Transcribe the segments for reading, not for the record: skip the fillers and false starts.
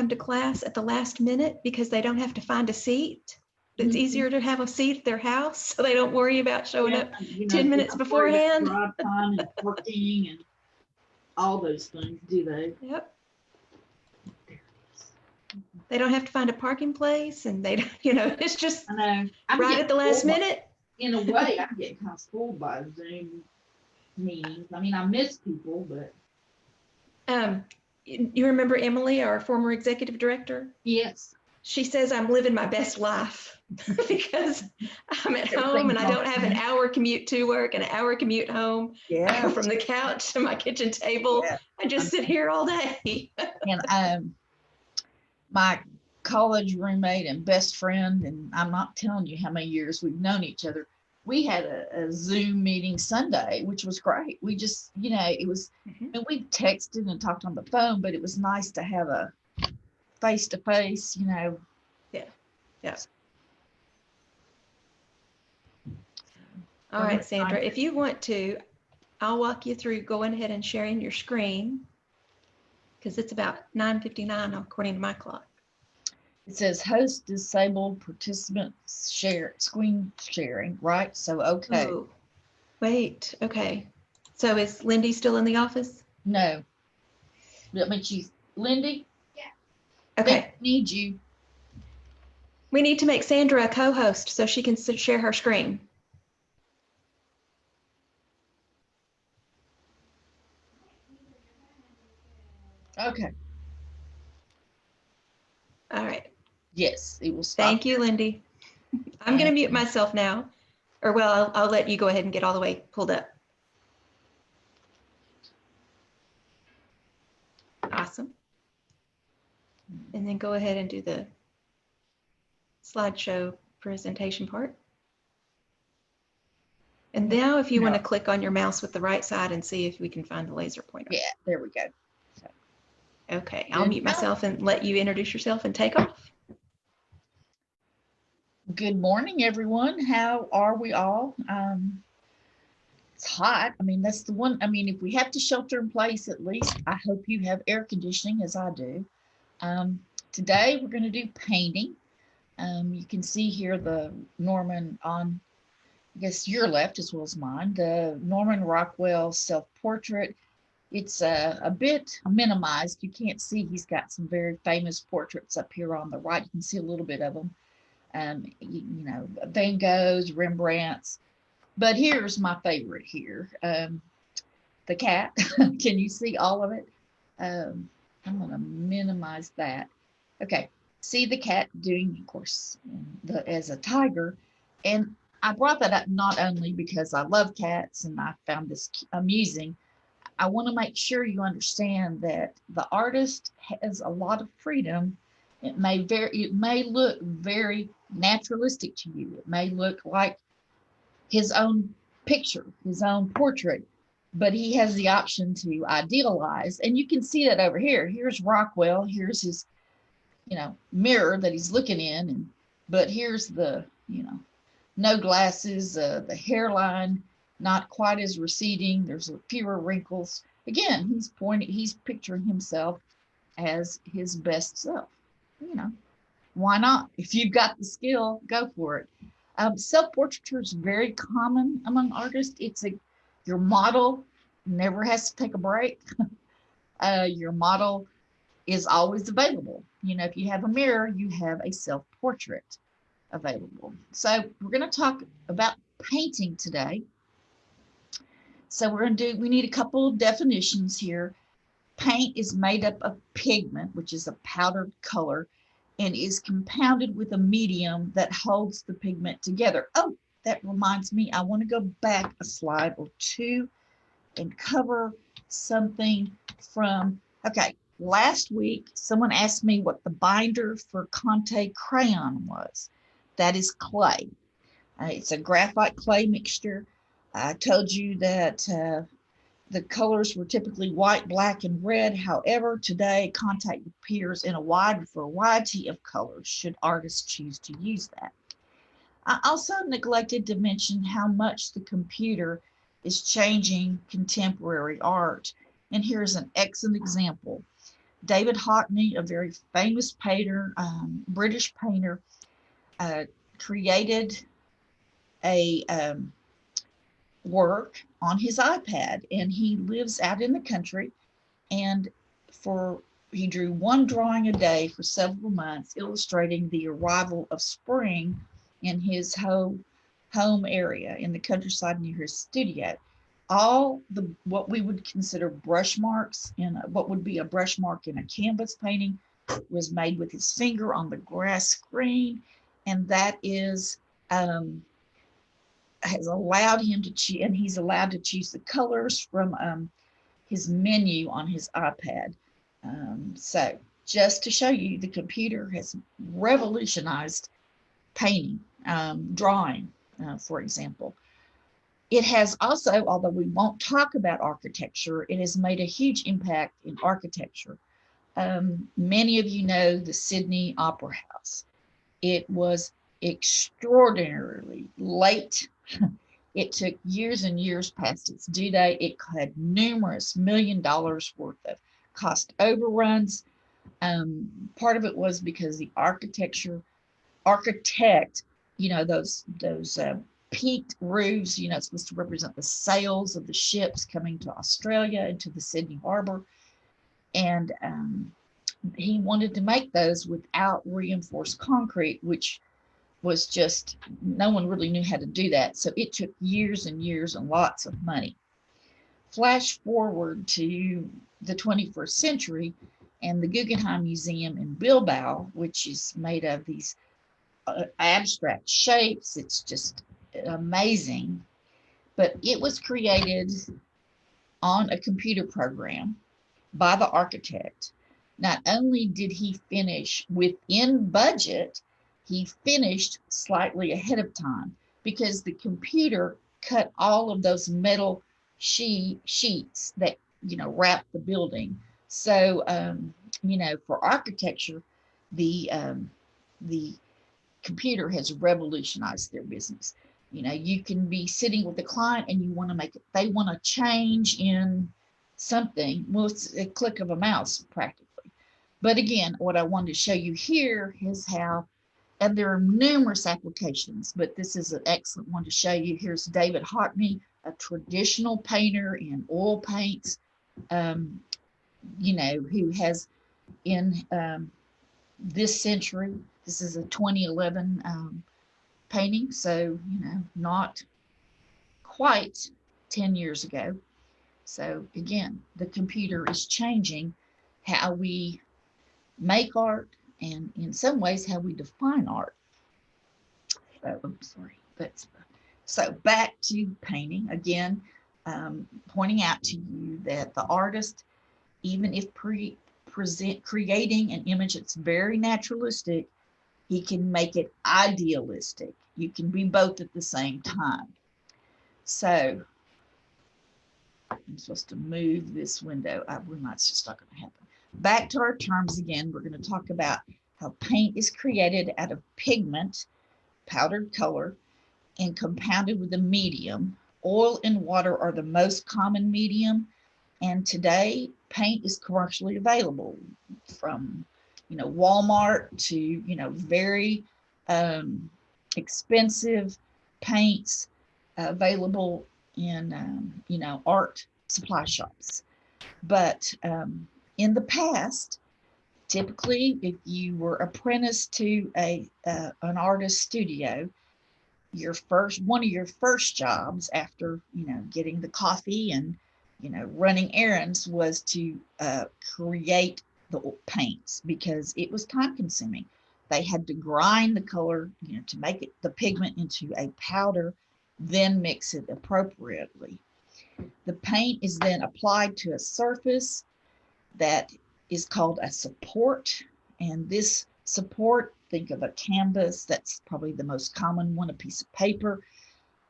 come to class at the last minute because they don't have to find a seat. It's easier to have a seat at their house, so they don't worry about showing up 10 minutes beforehand. Drive time and parking and all those things, do they? Yep. They don't have to find a parking place, and they, it's just right at the last minute. In a way, I'm getting kind of spoiled by Zoom meetings. I mean, I miss people, but. You remember Emily, our former executive director? Yes. She says I'm living my best life because I'm at home and I don't have an hour commute to work and an hour commute home. I go from the couch to my kitchen table. Yeah. I just sit here all day. And my college roommate and best friend, and I'm not telling you how many years we've known each other, we had a Zoom meeting Sunday, which was great. We just, it was, and we texted and talked on the phone, but it was nice to have a face-to-face, Yeah. All right, Sandra, if you want to, I'll walk you through going ahead and sharing your screen because it's about 9:59 according to my clock. It says host disabled participants screen sharing, right? So, okay. Ooh, wait, okay. So is Lindy still in the office? No. I mean, Lindy? Yeah. Okay. They need you. We need to make Sandra a co-host so she can share her screen. Okay. All right. Yes, it will stop. Thank you, Lindy. I'm going to mute myself now. Or, well, I'll let you go ahead and get all the way pulled up. Awesome. And then go ahead and do the slideshow presentation part. And now if you want to click on your mouse with the right side and see if we can find the laser pointer. Yeah, there we go. So. Okay, I'll mute myself and let you introduce yourself and take off. Good morning, everyone. How are we all? It's hot. I mean, that's the one. I mean, if we have to shelter in place, at least I hope you have air conditioning as I do. Today we're going to do painting. You can see here the Norman on, I guess your left as well as mine, the Norman Rockwell self-portrait. It's a bit minimized. You can't see, he's got some very famous portraits up here on the right. You can see a little bit of them. Van Goghs, Rembrandts. But here's my favorite here, the cat. Can you see all of it? I'm going to minimize that. Okay, see the cat doing, of course, as a tiger. And I brought that up not only because I love cats and I found this amusing. I want to make sure you understand that the artist has a lot of freedom. It may look very naturalistic to you. It may look like his own picture, his own portrait, but he has the option to idealize. And you can see that over here. Here's Rockwell. Here's his, mirror that he's looking in. But here's the, no glasses, the hairline, not quite as receding. There's fewer wrinkles. Again, he's picturing himself as his best self. Why not? If you've got the skill, go for it. Self-portraiture is very common among artists. Your model never has to take a break. Your model is always available. If you have a mirror, you have a self-portrait available. So we're going to talk about painting today. So we need a couple of definitions here. Paint is made up of pigment, which is a powdered color, and is compounded with a medium that holds the pigment together. Oh, that reminds me, I want to go back a slide or two and cover something from, last week, someone asked me what the binder for Conte crayon was. That is clay. It's a graphite clay mixture. I told you that the colors were typically white, black, and red. However, today Conte appears in a wide variety of colors should artists choose to use that. I also neglected to mention how much the computer is changing contemporary art. And here's an excellent example. David Hockney, a very famous painter, British painter, created a work on his iPad, and he lives out in the country, and he drew one drawing a day for several months, illustrating the arrival of spring in his home area in the countryside near his studio. All what we would consider brush marks in what would be a brush mark in a canvas painting was made with his finger on the grass screen, and that is has allowed him to choose, and he's allowed to choose the colors from his menu on his iPad. So just to show you, the computer has revolutionized painting, drawing, for example. It has also, although we won't talk about architecture, it has made a huge impact in architecture. Many of you know the Sydney Opera House. It was extraordinarily late. It took years and years past its due date. It had numerous $1 million worth of cost overruns. Part of it was because the architect, those peaked roofs, supposed to represent the sails of the ships coming to Australia into the Sydney Harbor. And he wanted to make those without reinforced concrete, which was just, no one really knew how to do that. So it took years and years and lots of money. Flash forward to the 21st century, and the Guggenheim Museum in Bilbao, which is made of these abstract shapes. It's just amazing. But it was created on a computer program by the architect. Not only did he finish within budget, he finished slightly ahead of time because the computer cut all of those metal sheets that, wrap the building. So, for architecture, the computer has revolutionized their business. You can be sitting with a client and they want to change in something. Well, it's a click of a mouse practically. But again, what I wanted to show you here is how, and there are numerous applications, but this is an excellent one to show you. Here's David Hockney, a traditional painter in oil paints, who has in this century, this is a 2011 painting, so, not quite 10 years ago. So again, the computer is changing how we make art, and in some ways how we define art. So back to painting again, pointing out to you that the artist, even if creating an image that's very naturalistic, he can make it idealistic. You can be both at the same time. So I'm supposed to move this window. It's just not going to happen. Back to our terms again, we're going to talk about how paint is created out of pigment, powdered color, and compounded with a medium. Oil and water are the most common medium, and today paint is commercially available from, Walmart to, very expensive paints available in, art supply shops. But in the past, typically, if you were apprenticed to an artist studio, one of your first jobs after, getting the coffee and, running errands was to create the paints, because it was time consuming. They had to grind the color, to make the pigment into a powder, then mix it appropriately. The paint is then applied to a surface that is called a support, and this support, think of a canvas, that's probably the most common one, a piece of paper.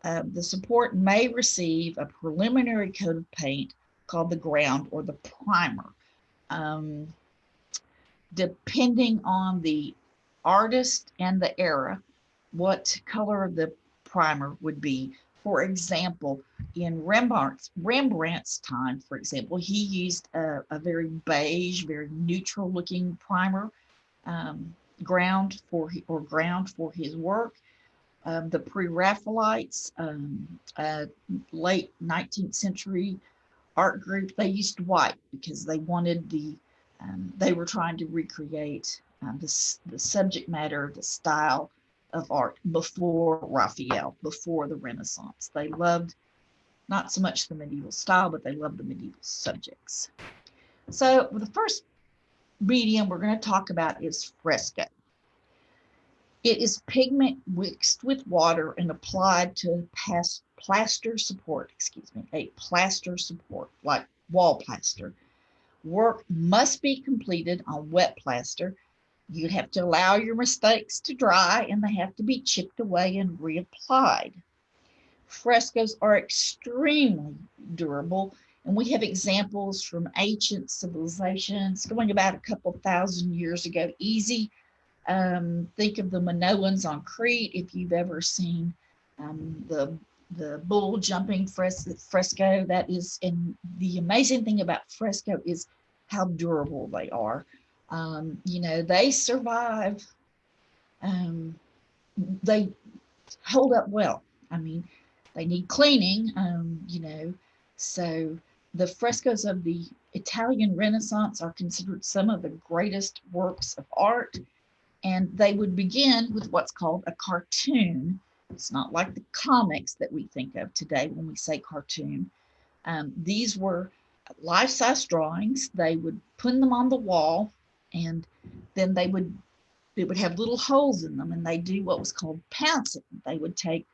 The support may receive a preliminary coat of paint called the ground or the primer. Depending on the artist and the era, what color of the primer would be For example, in Rembrandt's time, for example, he used a very beige, very neutral looking primer ground for his work. The Pre-Raphaelites, late 19th century art group, they used white because they wanted they were trying to recreate the subject matter, the style of art before Raphael, before the Renaissance. They loved not so much the medieval style, but they loved the medieval subjects. So the first medium we're going to talk about is fresco. It is pigment mixed with water and applied to plaster support, a plaster support, like wall plaster. Work must be completed on wet plaster. You have to allow your mistakes to dry, and they have to be chipped away and reapplied. Frescoes are extremely durable, and we have examples from ancient civilizations going about a couple thousand years ago. Easy. Think of the Minoans on Crete. If you've ever seen the bull jumping fresco, that is, and the amazing thing about fresco is how durable they are. They survive. They hold up well. I mean, they need cleaning, so the frescoes of the Italian Renaissance are considered some of the greatest works of art, and they would begin with what's called a cartoon. It's not like the comics that we think of today when we say cartoon. These were life-size drawings. They would put them on the wall, and then it would have little holes in them, and they do what was called pouncing. They would take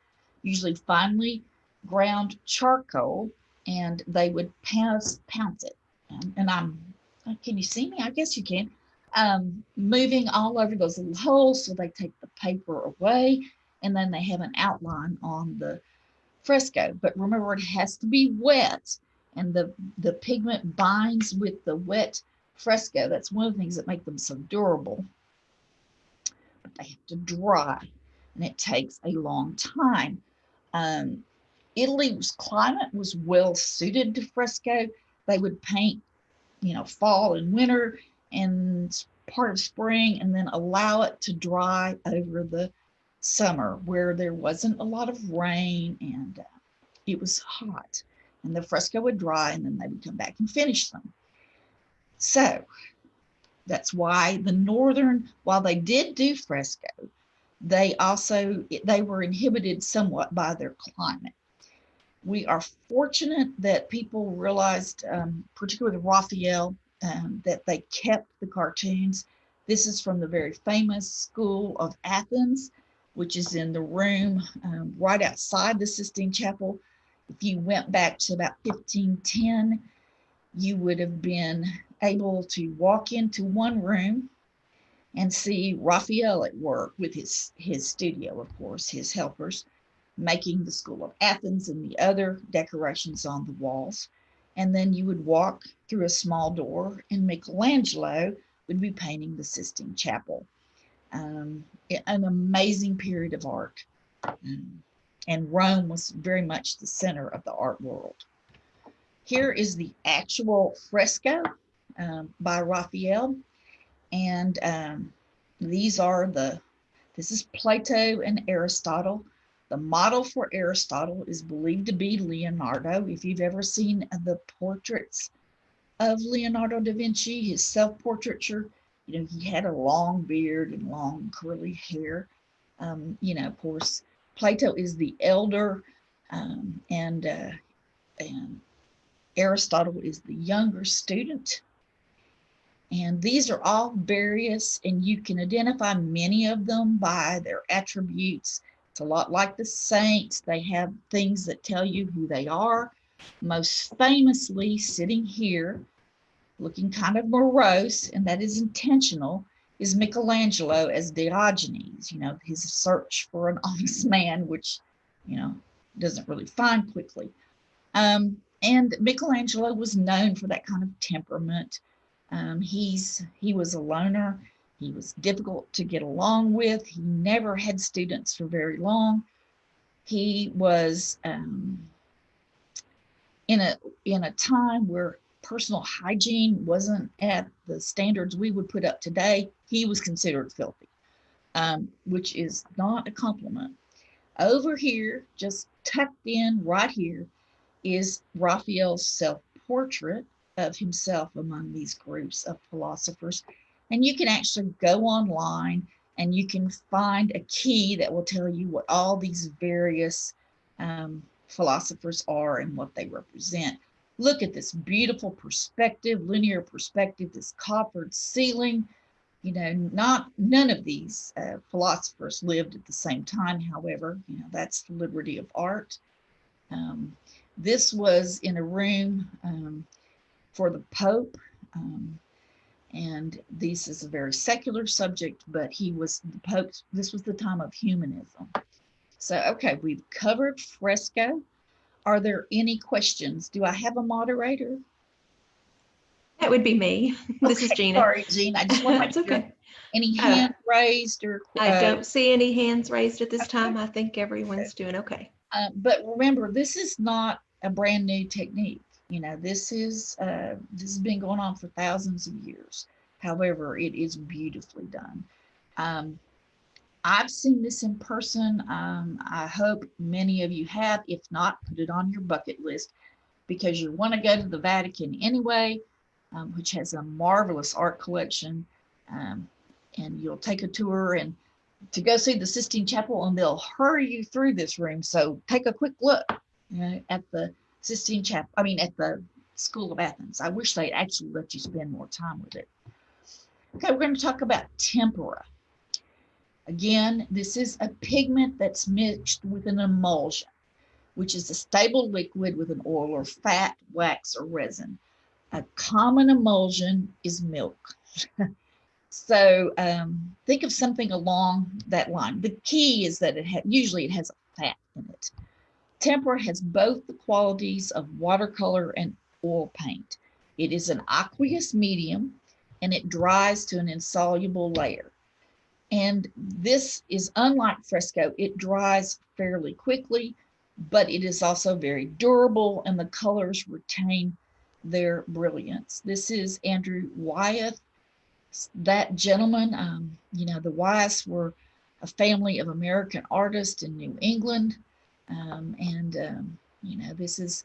usually finely ground charcoal, and they would pounce it. Can you see me? I guess you can. Moving all over those little holes, so they take the paper away, and then they have an outline on the fresco. But remember, it has to be wet, and the pigment binds with the wet fresco. That's one of the things that make them so durable. But they have to dry, and it takes a long time. Italy's climate was well suited to fresco. They would paint, fall and winter and part of spring, and then allow it to dry over the summer where there wasn't a lot of rain and it was hot. And the fresco would dry, and then they would come back and finish them. So that's why while they did do fresco, they were inhibited somewhat by their climate. We are fortunate that people realized, particularly with Raphael, that they kept the cartoons. This is from the very famous School of Athens, which is in the room right outside the Sistine Chapel. If you went back to about 1510, you would have been able to walk into one room and see Raphael at work with his studio, of course, his helpers, making the School of Athens and the other decorations on the walls. And then you would walk through a small door, and Michelangelo would be painting the Sistine Chapel. An amazing period of art. And Rome was very much the center of the art world. Here is the actual fresco by Raphael. And this is Plato and Aristotle. The model for Aristotle is believed to be Leonardo. If you've ever seen the portraits of Leonardo da Vinci, his self-portraiture, he had a long beard and long curly hair. Of course, Plato is the elder, and Aristotle is the younger student. And these are all various, and you can identify many of them by their attributes. It's a lot like the saints. They have things that tell you who they are. Most famously, sitting here, looking kind of morose, and that is intentional, is Michelangelo as Diogenes, his search for an honest man, which, doesn't really find quickly. And Michelangelo was known for that kind of temperament. He was a loner. He was difficult to get along with. He never had students for very long. He was in a time where personal hygiene wasn't at the standards we would put up today. He was considered filthy, which is not a compliment. Over here, just tucked in right here, is Raphael's self-portrait of himself among these groups of philosophers. And you can actually go online and you can find a key that will tell you what all these various philosophers are and what they represent. Look at this beautiful perspective, linear perspective, this coppered ceiling. You know, none of these philosophers lived at the same time. However, you know, that's the liberty of art. This was in a room for the Pope, and this is a very secular subject, but he was the Pope. This was the time of humanism. So, okay, we've covered Fresco. Are there any questions? Do I have a moderator? That would be me. This is Gina. Sorry, Gina. I just want to make sure. Okay. Any hand raised or? I don't see any hands raised at this time. I think everyone's doing okay. But remember, this is not a brand new technique. You know, this has been going on for thousands of years. However, it is beautifully done. I've seen this in person. I hope many of you have. If not, put it on your bucket list, because you want to go to the Vatican anyway, which has a marvelous art collection. And you'll take a tour and to go see the Sistine Chapel, and they'll hurry you through this room. So take a quick look, you know, at the Sistine Chapel. I mean, at the School of Athens. I wish they'd actually let you spend more time with it. Okay, we're going to talk about tempera. Again, this is a pigment that's mixed with an emulsion, which is a stable liquid with an oil or fat, wax, or resin. A common emulsion is milk. So think of something along that line. The key is that usually it has a fat in it. Tempera has both the qualities of watercolor and oil paint. It is an aqueous medium, and it dries to an insoluble layer. And this is unlike Fresco. It dries fairly quickly, but it is also very durable, and the colors retain their brilliance. This is Andrew Wyeth. That gentleman, you know, the Wyeths were a family of American artists in New England. You know, this is,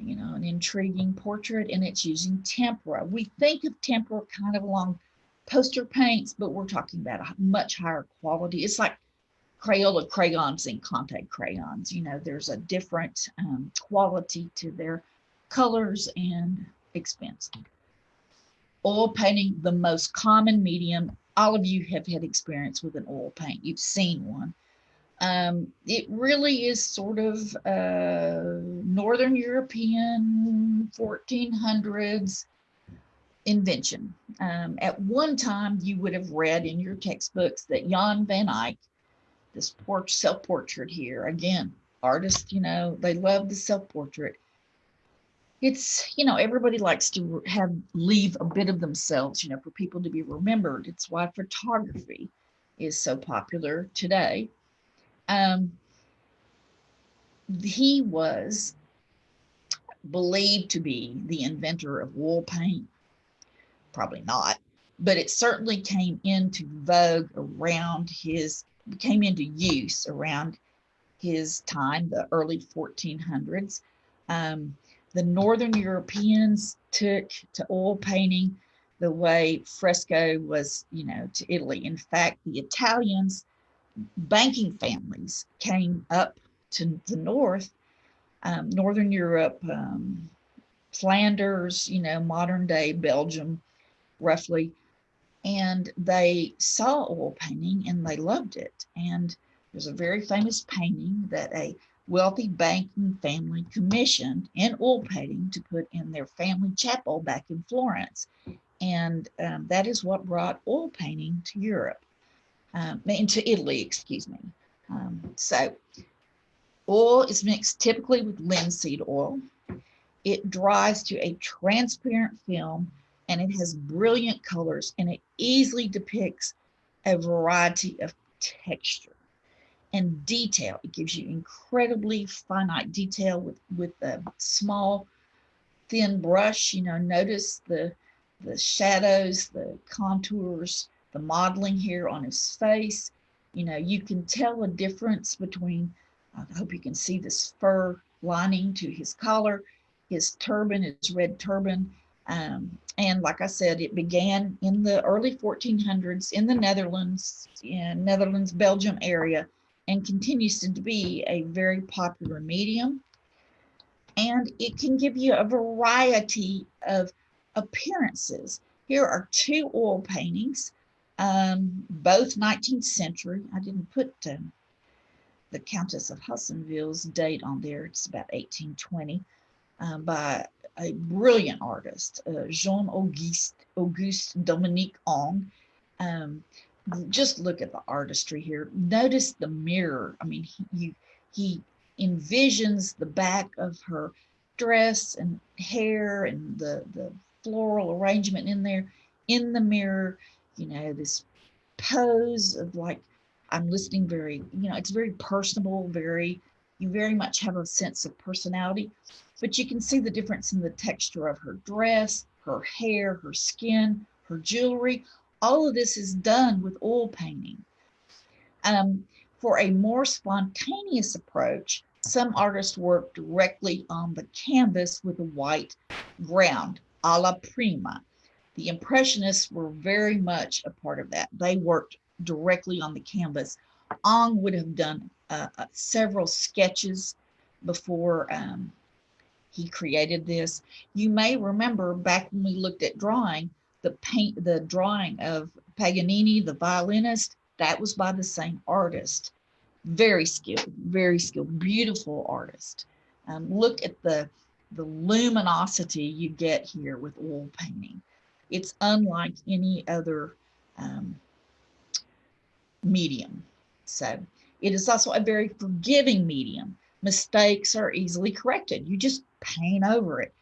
you know, an intriguing portrait, and it's using tempera. We think of tempera kind of along poster paints, but we're talking about a much higher quality. It's like Crayola crayons and contact crayons. You know, there's a different quality to their colors and expense. Oil painting, the most common medium. All of you have had experience with an oil paint. You've seen one. It really is sort of Northern European 1400s invention. At one time, you would have read in your textbooks that Jan van Eyck, this self-portrait here, again, artists, you know, they love the self-portrait. It's, you know, everybody likes to leave a bit of themselves, you know, for people to be remembered. It's why photography is so popular today. He was believed to be the inventor of oil paint. Probably not, but it certainly came into vogue came into use around his time, the early 1400s. The Northern Europeans took to oil painting the way Fresco was, you know, to Italy. In fact, the Italians, banking families, came up to the north, Northern Europe, Flanders, you know, modern day Belgium, roughly, and they saw oil painting and they loved it. And there's a very famous painting that a wealthy banking family commissioned in oil painting to put in their family chapel back in Florence. And that is what brought oil painting to Europe, into Italy, excuse me. So oil is mixed typically with linseed oil. It dries to a transparent film, and it has brilliant colors, and it easily depicts a variety of texture. and detail. It gives you incredibly finite detail with a small, thin brush. You know, notice the shadows, the contours, the modeling here on his face. You know, you can tell a difference between, I hope you can see this fur lining to his collar, his turban, his red turban. And like I said, it began in the early 1400s in the Netherlands, Belgium area, and continues to be a very popular medium. And it can give you a variety of appearances. Here are two oil paintings, both 19th century. I didn't put the Countess of Haussonville's date on there. It's about 1820, by a brilliant artist, Jean-Auguste Dominique Ong. Just look at the artistry here. Notice the mirror. I mean, he envisions the back of her dress and hair and the floral arrangement in there in the mirror. You know, this pose of like, I'm listening very, you know, it's very personable, you very much have a sense of personality, but you can see the difference in the texture of her dress, her hair, her skin, her jewelry. All of this is done with oil painting. For a more spontaneous approach, some artists work directly on the canvas with a white ground, a la prima. The Impressionists were very much a part of that. They worked directly on the canvas. Ong would have done several sketches before he created this. You may remember back when we looked at drawing, the drawing of Paganini, the violinist, that was by the same artist. Very skilled, beautiful artist. Look at the luminosity you get here with oil painting. It's unlike any other medium. So it is also a very forgiving medium. Mistakes are easily corrected. You just paint over it.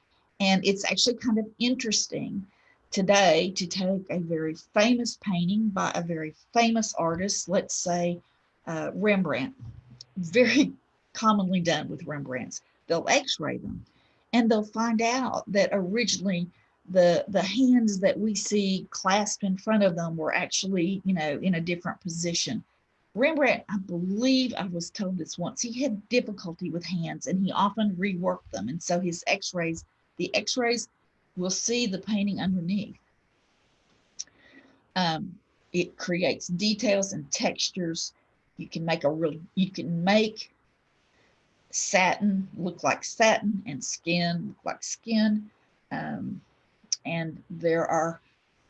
And it's actually kind of interesting today to take a very famous painting by a very famous artist, let's say Rembrandt, very commonly done with Rembrandts. They'll x-ray them and they'll find out that originally the hands that we see clasped in front of them were actually, you know, in a different position. Rembrandt, I believe I was told this once, he had difficulty with hands and he often reworked them. And so his x-rays, the x-rays will see the painting underneath. It creates details and textures. You can make satin look like satin and skin look like skin. And there are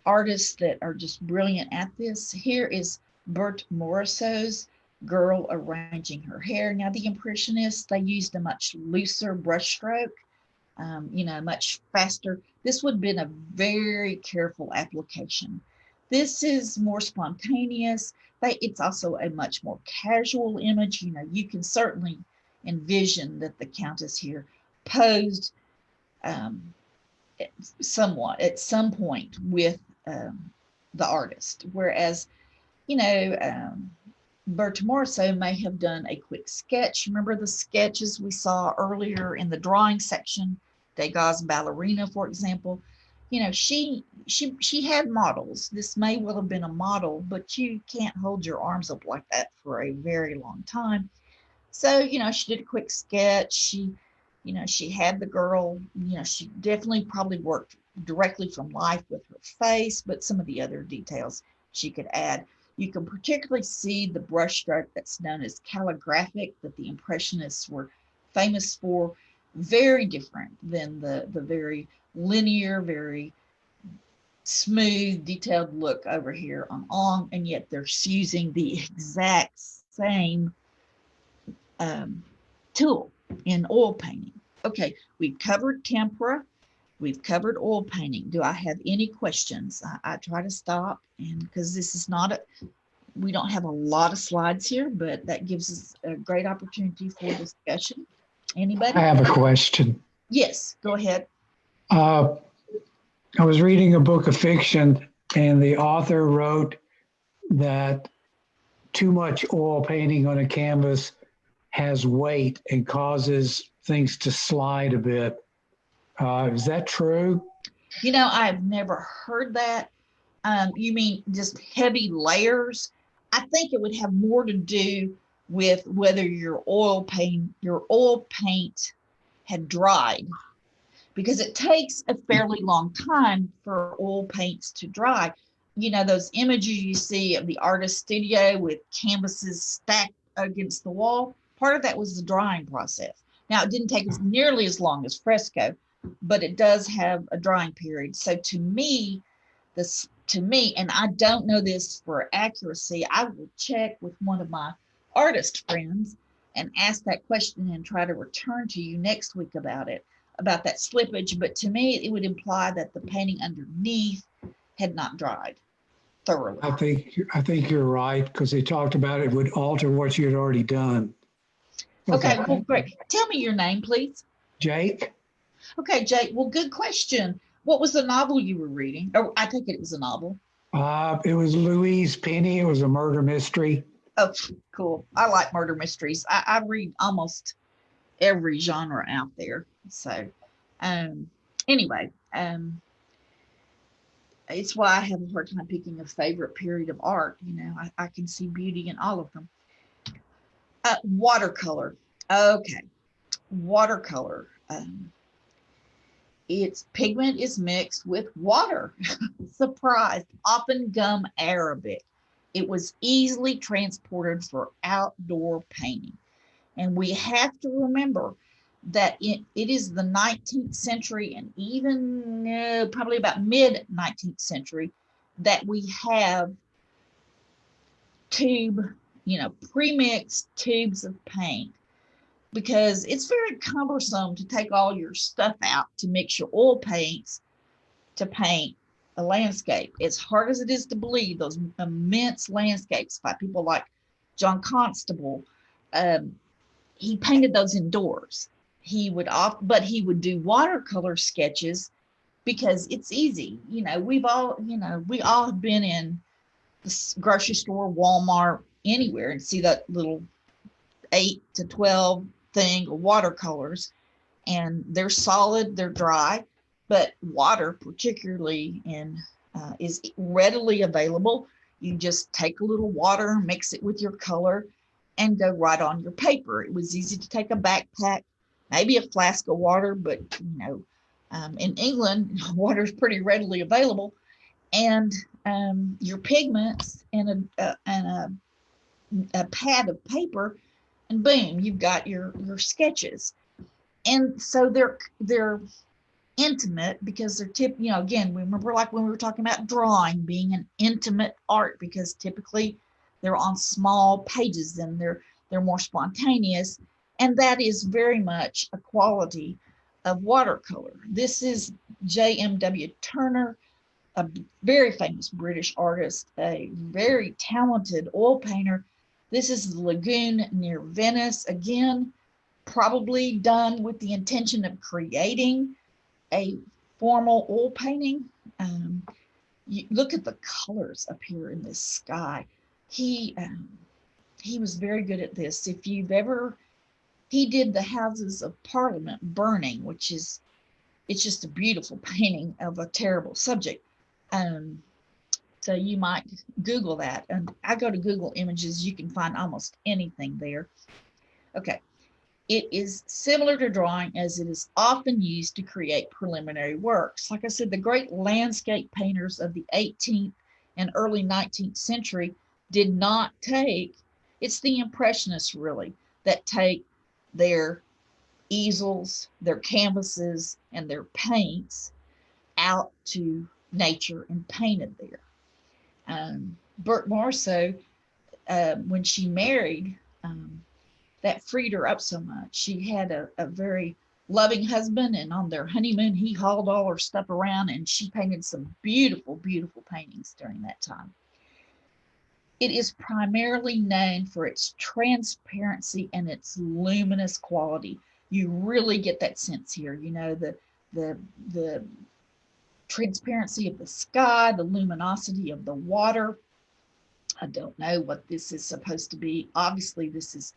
artists that are just brilliant at this. Here is Berthe Morisot's girl arranging her hair. Now the Impressionists, they used a much looser brushstroke, you know, much faster. This would have been a very careful application. This is more spontaneous. It's also a much more casual image. You know, you can certainly envision that the Countess here posed somewhat at some point with the artist, whereas, you know, Berthe Morisot may have done a quick sketch. Remember the sketches we saw earlier in the drawing section, Degas' ballerina, for example. You know, she had models. This may well have been a model, but you can't hold your arms up like that for a very long time. So, you know, she did a quick sketch. She had the girl, you know, she definitely probably worked directly from life with her face, but some of the other details she could add. You can particularly see the brushstroke that's known as calligraphic that the Impressionists were famous for, very different than the very linear, very smooth, detailed look over here on Ong, and yet they're using the exact same tool in oil painting. Okay, we've covered tempera, we've covered oil painting. Do I have any questions? I try to stop, and because this is not we don't have a lot of slides here, but that gives us a great opportunity for discussion. Anybody? I have a question. Yes, go ahead. I was reading a book of fiction, and the author wrote that too much oil painting on a canvas has weight and causes things to slide a bit. Is that true? You know, I've never heard that. You mean just heavy layers? I think it would have more to do with whether your oil paint had dried, because it takes a fairly long time for oil paints to dry. You know, those images you see of the artist studio with canvases stacked against the wall, part of that was the drying process. Now, it didn't take nearly as long as Fresco, but it does have a drying period. So to me, and I don't know this for accuracy, I will check with one of my artist friends and ask that question and try to return to you next week about it, about that slippage. But to me, it would imply that the painting underneath had not dried thoroughly. I think you're right, because they talked about it would alter what you had already done. Okay, well, great. Tell me your name, please. Jake? Okay, Jake. Well, good question. What was the novel you were reading? Oh, I think it was a novel. It was Louise Penny. It was a murder mystery. Oh, cool. I like murder mysteries. I read almost every genre out there. So, anyway, it's why I have a hard time picking a favorite period of art. You know, I can see beauty in all of them. Watercolor. Okay. Watercolor. Its pigment is mixed with water. Surprise. Often gum arabic. It was easily transported for outdoor painting. And we have to remember that it is the 19th century, and even probably about mid 19th century, that we have pre-mixed tubes of paint, because it's very cumbersome to take all your stuff out to mix your oil paints to paint a landscape. As hard as it is to believe, those immense landscapes by people like John Constable, he painted those indoors. But he would do watercolor sketches because it's easy. You know, we all have been in the grocery store, Walmart, anywhere, and see that little 8 to 12 thing of watercolors, and they're solid, they're dry, but water particularly is readily available. You just take a little water, mix it with your color, and go right on your paper. It was easy to take a backpack, maybe a flask of water, but in England, water is pretty readily available, and your pigments and a pad of paper, and boom, you've got your sketches. And so they're intimate because they're again, remember, like when we were talking about drawing being an intimate art, because typically they're on small pages and they're more spontaneous, and that is very much a quality of watercolor. This is J.M.W. Turner, a very famous British artist, a very talented oil painter. This is the lagoon near Venice, again, probably done with the intention of creating a formal oil painting. You look at the colors up here in this sky. He was very good at this. He did the Houses of Parliament burning, it's just a beautiful painting of a terrible subject. So you might Google that. And I go to Google Images, you can find almost anything there. Okay. It is similar to drawing, as it is often used to create preliminary works. Like I said, the great landscape painters of the 18th and early 19th century did not it's the Impressionists really that take their easels, their canvases, and their paints out to nature and painted there. Bert Marceau, when she married, that freed her up so much. She had a very loving husband, and on their honeymoon, he hauled all her stuff around, and she painted some beautiful, beautiful paintings during that time. It is primarily known for its transparency and its luminous quality. You really get that sense here. You know, the transparency of the sky, the luminosity of the water. I don't know what this is supposed to be. Obviously, this is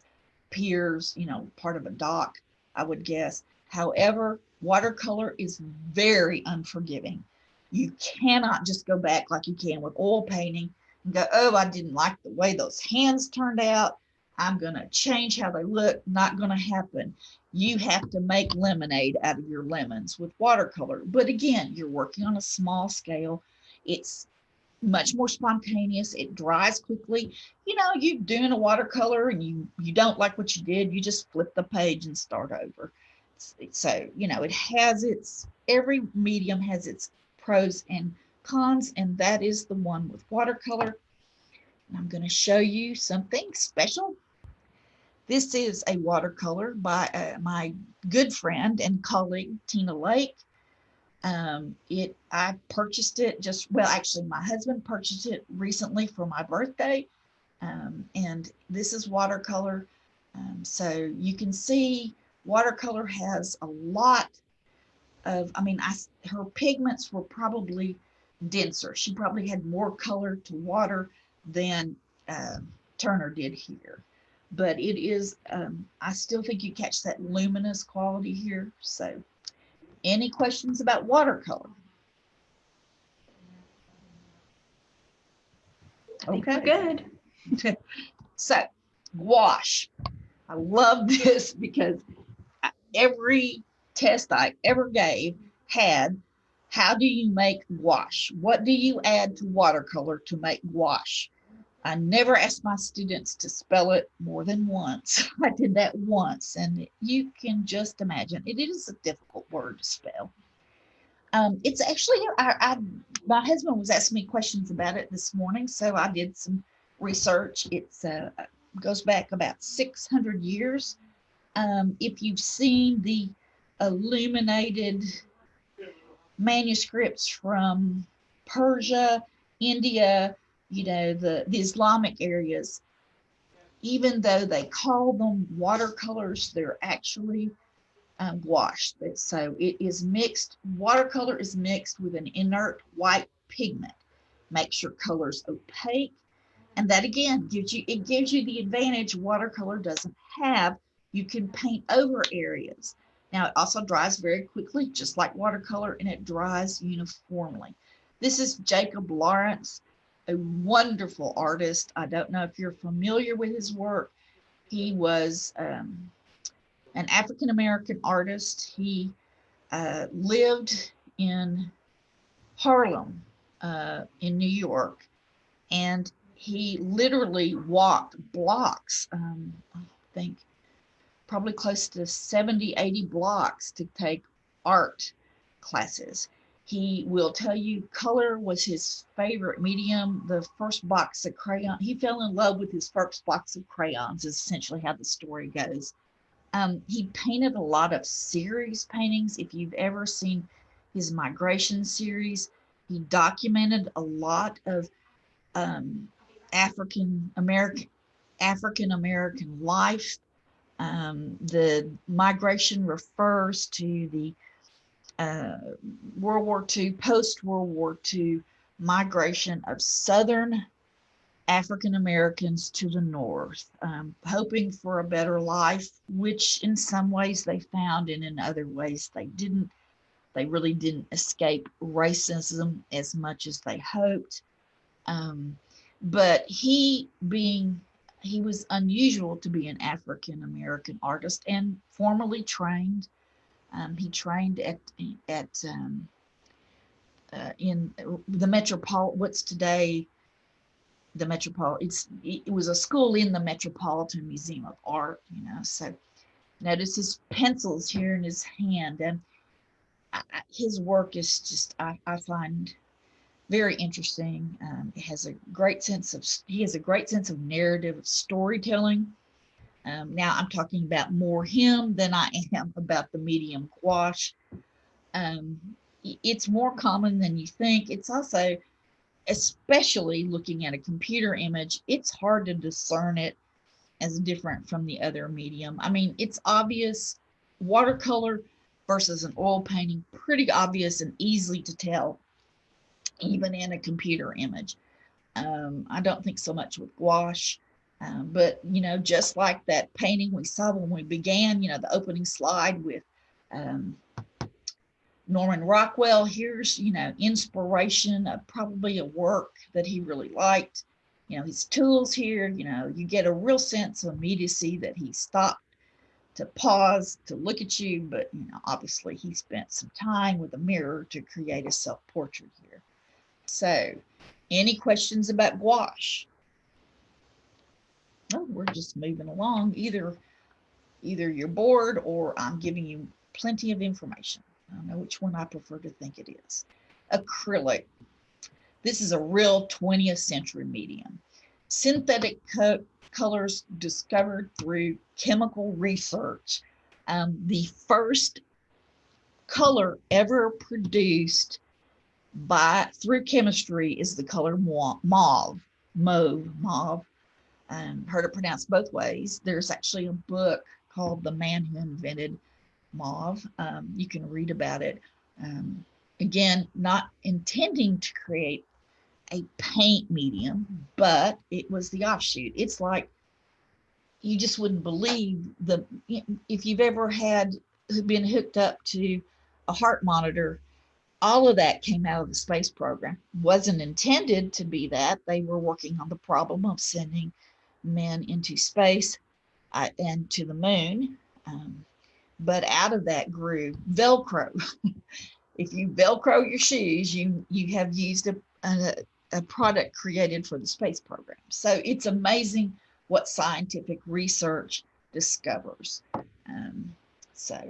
piers, part of a dock, I would guess. However, watercolor is very unforgiving. You cannot just go back like you can with oil painting and go, oh, I didn't like the way those hands turned out. I'm going to change how they look. Not going to happen. You have to make lemonade out of your lemons with watercolor. But again, you're working on a small scale. It's much more spontaneous. It dries quickly. You're doing a watercolor and you don't like what you did, you just flip the page and start over. So it has every medium has its pros and cons, and that is the one with watercolor. And I'm going to show you something special. This is a watercolor by my good friend and colleague Tina Lake. I purchased it actually my husband purchased it recently for my birthday. And this is watercolor. So you can see watercolor has a lot of, her pigments were probably denser. She probably had more color to water than Turner did here. But it is, I still think you catch that luminous quality here. So any questions about watercolor? Okay, good. So gouache. I love this because every test I ever gave had, how do you make gouache? What do you add to watercolor to make gouache? I never asked my students to spell it more than once. I did that once, and you can just imagine it is a difficult word to spell. It's actually, my husband was asking me questions about it this morning, so I did some research. It goes back about 600 years. If you've seen the illuminated manuscripts from Persia, India, the Islamic areas, even though they call them watercolors, they're actually gouache. So it is mixed. Watercolor is mixed with an inert white pigment, makes your colors opaque, and that again gives you the advantage watercolor doesn't have. You can paint over areas. Now it also dries very quickly, just like watercolor, and it dries uniformly. This is Jacob Lawrence, a wonderful artist. I don't know if you're familiar with his work. He was an African-American artist. He lived in Harlem, in New York, and he literally walked blocks, I think probably close to 70, 80 blocks to take art classes. He will tell you color was his favorite medium. The first box of crayon, he fell in love with his first box of crayons, is essentially how the story goes. He painted a lot of series paintings. If you've ever seen his migration series, he documented a lot of African American life. The migration refers to the World War II, post-World War II migration of Southern African Americans to the North, hoping for a better life, which in some ways they found, and in other ways they didn't. They really didn't escape racism as much as they hoped. But he was unusual to be an African American artist and formally trained. He trained in the Metropolitan, what's today the Metropolitan. It was a school in the Metropolitan Museum of Art, So notice his pencils here in his hand, and his work is just I find very interesting. He has a great sense of narrative, of storytelling. Now I'm talking about more him than I am about the medium gouache. It's more common than you think. It's also, especially looking at a computer image, it's hard to discern it as different from the other medium. It's obvious. Watercolor versus an oil painting, pretty obvious and easily to tell, even in a computer image. I don't think so much with gouache, but just like that painting we saw when we began, the opening slide with Norman Rockwell, here's, inspiration of probably a work that he really liked. His tools here, you get a real sense of immediacy that he stopped to pause, to look at you, but, obviously he spent some time with a mirror to create a self-portrait here. So, any questions about gouache? Oh, we're just moving along. Either you're bored or I'm giving you plenty of information. I don't know which one I prefer to think it is. Acrylic. This is a real 20th century medium. Synthetic colors discovered through chemical research. The first color ever produced through chemistry is the color mauve. Heard it pronounced both ways. There's actually a book called The Man Who Invented Mauve. You can read about it. Again, not intending to create a paint medium, but it was the offshoot. It's like, you just wouldn't believe if you've ever been hooked up to a heart monitor, all of that came out of the space program. Wasn't intended to be that. They were working on the problem of sending men into space and to the moon. But out of that grew Velcro. If you Velcro your shoes, you have used a product created for the space program. So it's amazing what scientific research discovers. So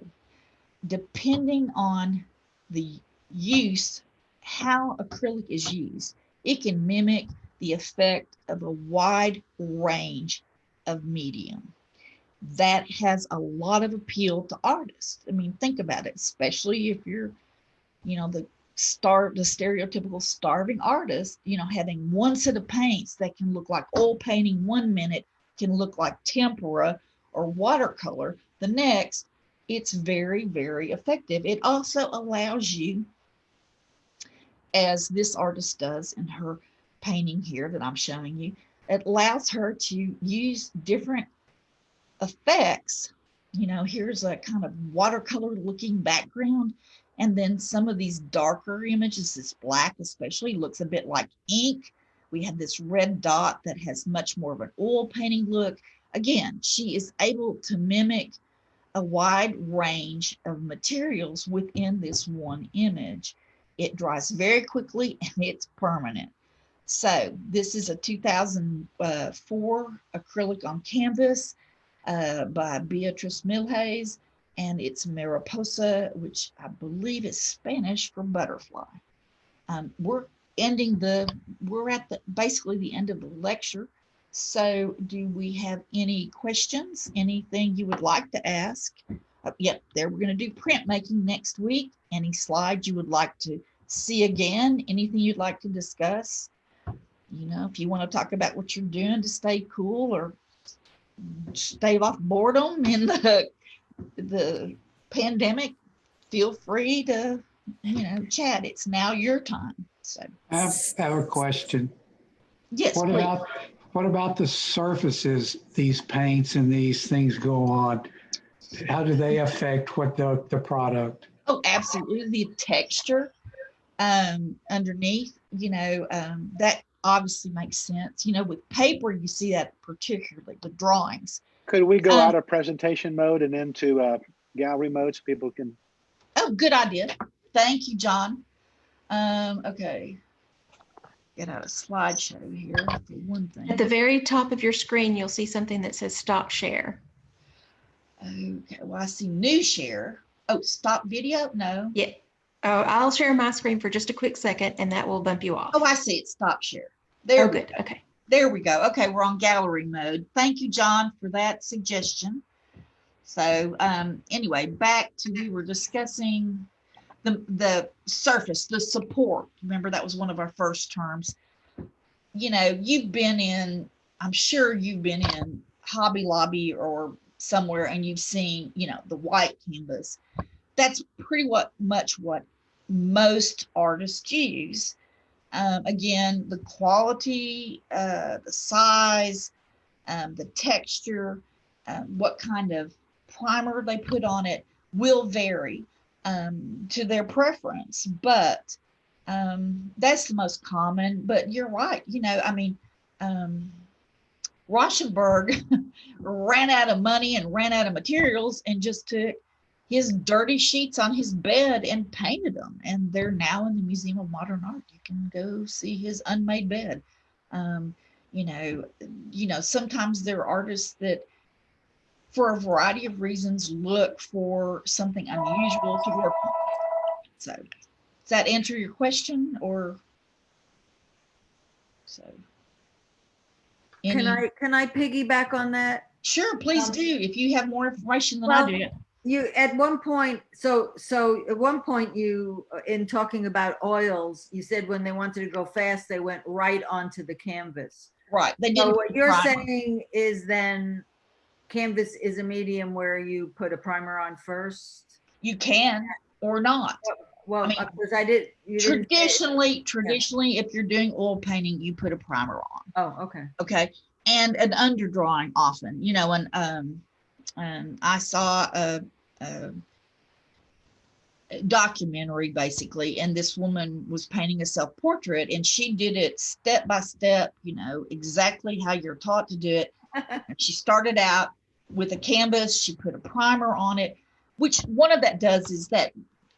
depending on the use, how acrylic is used, it can mimic the effect of a wide range of medium. That has a lot of appeal to artists. I mean, think about it, especially if you're, the stereotypical starving artist, having one set of paints that can look like oil painting 1 minute, can look like tempera or watercolor the next. It's very, very effective. It also allows you, as this artist does in her painting here that I'm showing you, it allows her to use different effects. Here's a kind of watercolor looking background, and then some of these darker images, this black especially, looks a bit like ink. We have this red dot that has much more of an oil painting look. Again, she is able to mimic a wide range of materials within this one image. It dries very quickly and it's permanent. So this is a 2004 acrylic on canvas by Beatrice Milhais, and it's Mariposa, which I believe is Spanish for butterfly. We're at basically the end of the lecture. So do we have any questions? Anything you would like to ask? Yep, we're going to do printmaking next week. Any slides you would like to see again? Anything you'd like to discuss? If you want to talk about what you're doing to stay cool or stave off boredom in the pandemic, feel free to chat. It's now your time. So I have a question. Yes, what about the surfaces these paints and these things go on? How do they affect what the product? Oh, absolutely. The texture underneath, that obviously makes sense. With paper, you see that particularly with drawings. Could we go out of presentation mode and into gallery mode so people can? Oh, good idea. Thank you, John. Okay. Get out a slideshow here for one thing. At the very top of your screen, you'll see something that says stop share. Okay, well, I see new share. Oh, stop video? No. Yeah. Oh, I'll share my screen for just a quick second and that will bump you off. Oh, I see it. Stop share. There. Oh, good. Okay. There we go. Okay, we're on gallery mode. Thank you, John, for that suggestion. So anyway, back to, we were discussing the surface, the support. Remember, that was one of our first terms. You've been in, I'm sure you've been in Hobby Lobby or somewhere and you've seen, the white canvas. That's pretty much what most artists use. Again, the quality, the size, the texture, what kind of primer they put on it will vary to their preference. But that's the most common. But you're right. Rauschenberg ran out of money and ran out of materials and just took his dirty sheets on his bed and painted them. And they're now in the Museum of Modern Art. You can go see his unmade bed. Sometimes there are artists that, for a variety of reasons, look for something unusual to work on. So does that answer your question? Or so can I piggyback on that? Sure, please do, if you have more information than I do. You at one point, so at one point you, in talking about oils, you said when they wanted to go fast, they went right onto the canvas. Right. They did. So what you're saying is then canvas is a medium where you put a primer on first? You can or not. Well, because traditionally, if you're doing oil painting, you put a primer on. Oh, okay. Okay. And an underdrawing often, and I saw a documentary basically, and this woman was painting a self-portrait, and she did it step by step, exactly how you're taught to do it. She started out with a canvas, she put a primer on it, which one of that does is that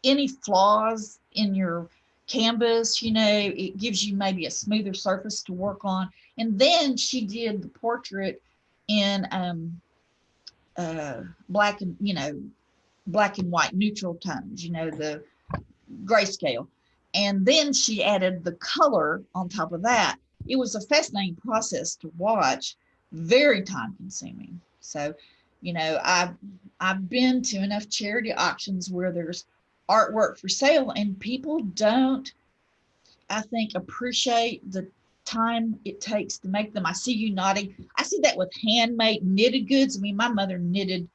any flaws in your canvas, it gives you maybe a smoother surface to work on. And then she did the portrait in black and white neutral tones, the grayscale. And then she added the color on top of that. It was a fascinating process to watch, very time consuming. So, I've been to enough charity auctions where there's artwork for sale, and people don't, I think, appreciate the time it takes to make them. I see you nodding. I see that with handmade knitted goods. I mean, my mother knitted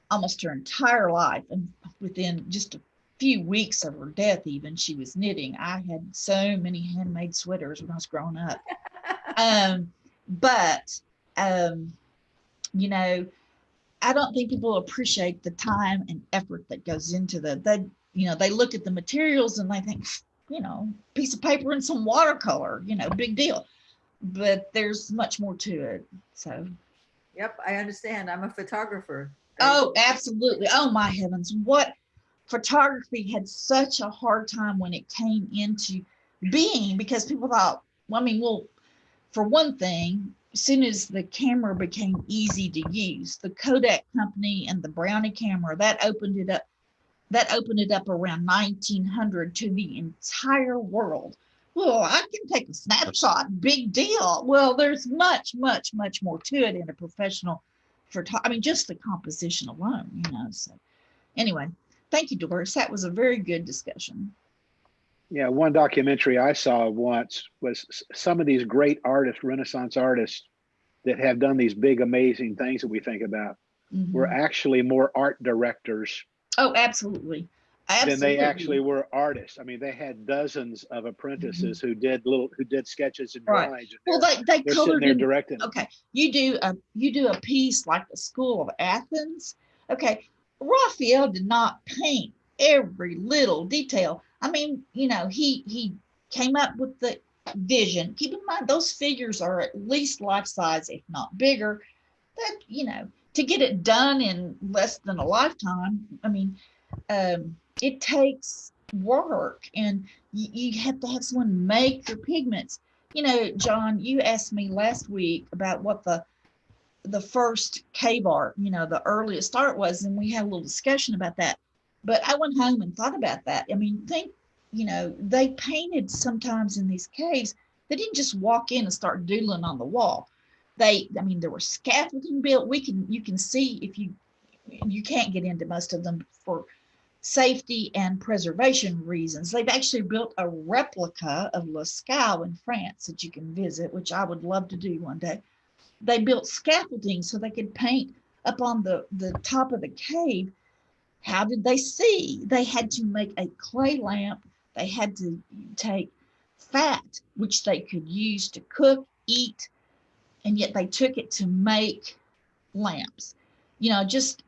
almost her entire life, and within just a few weeks of her death, even, she was knitting. I had so many handmade sweaters when I was growing up. I don't think people appreciate the time and effort that goes into they look at the materials and they think, piece of paper and some watercolor, big deal. But there's much more to it. So. Yep, I understand. I'm a photographer. Oh, absolutely. Oh, my heavens. What photography had such a hard time when it came into being, because people thought, for one thing, as soon as the camera became easy to use, the Kodak company and the Brownie camera, that opened it up around 1900 to the entire world. Well, I can take a snapshot, big deal. Well, there's much, much, much more to it in a professional just the composition alone, So anyway, thank you, Doris. That was a very good discussion. Yeah, one documentary I saw once was some of these great artists, Renaissance artists that have done these big, amazing things that we think about were actually more art directors. Oh, absolutely. Than they actually were artists. I mean, they had dozens of apprentices who did sketches and drawings. Right. Well, they colored there directing. Okay, you do a piece like the School of Athens. Okay, Raphael did not paint every little detail. I mean, he came up with the vision. Keep in mind, those figures are at least life size, if not bigger. That to get it done in less than a lifetime. I mean. It takes work, and you have to have someone make your pigments. John, you asked me last week about what the first cave art, the earliest art was, and we had a little discussion about that. But I went home and thought about that. I mean, they painted sometimes in these caves. They didn't just walk in and start doodling on the wall. There were scaffolding built. You can see if you can't get into most of them for safety and preservation reasons. They've actually built a replica of Lascaux in France that you can visit, which I would love to do one day. They built scaffolding so they could paint up on the top of the cave. How did they see? They had to make a clay lamp. They had to take fat, which they could use to cook, eat, and yet they took it to make lamps. You know, just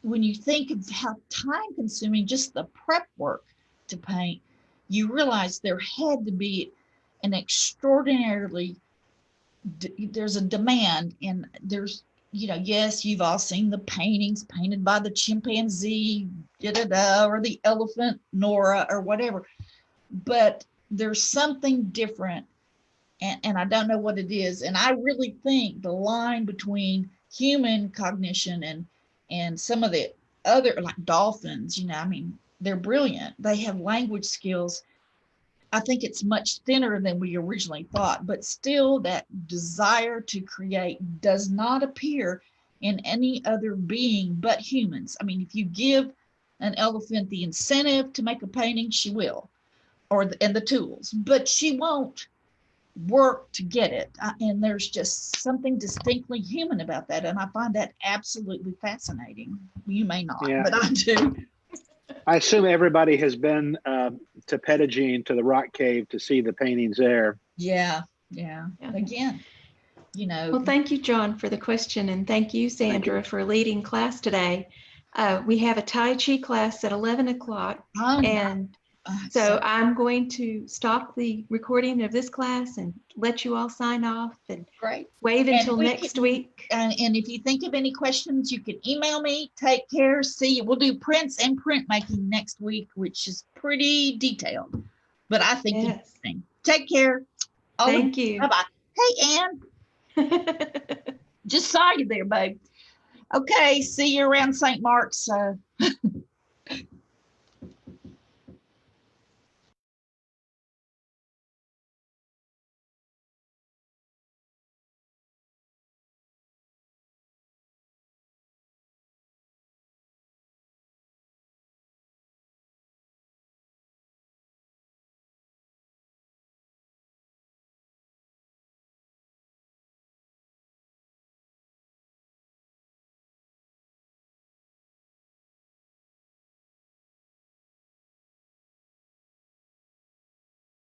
when you think of how time consuming just the prep work to paint, you realize there had to be an extraordinarily, there's a demand, and there's, you know, yes, you've all seen the paintings painted by the chimpanzee, or the elephant, Nora, or whatever, but there's something different, and I don't know what it is. And I really think the line between human cognition and some of the other, like dolphins, you know, I mean, they're brilliant. They have language skills. I think it's much thinner than we originally thought, but still that desire to create does not appear in any other being but humans. I mean, if you give an elephant the incentive to make a painting, she will, and the tools, but she won't work to get it. And there's just something distinctly human about that. And I find that absolutely fascinating. You may not, but I do. I assume everybody has been to Pedagene, to the rock cave, to see the paintings there. Yeah. Again, you know. Well, thank you, John, for the question. And thank you, Sandra, for leading class today. We have a Tai Chi class at 11 o'clock. And so I'm going to stop the recording of this class and let you all sign off and wave until next week. And if you think of any questions, you can email me. Take care. See, we'll do prints and printmaking next week, which is pretty detailed, but I think interesting. Take care. Thank you. Bye-bye. Hey, Ann. Just saw you there, babe. Okay, see you around St. Mark's.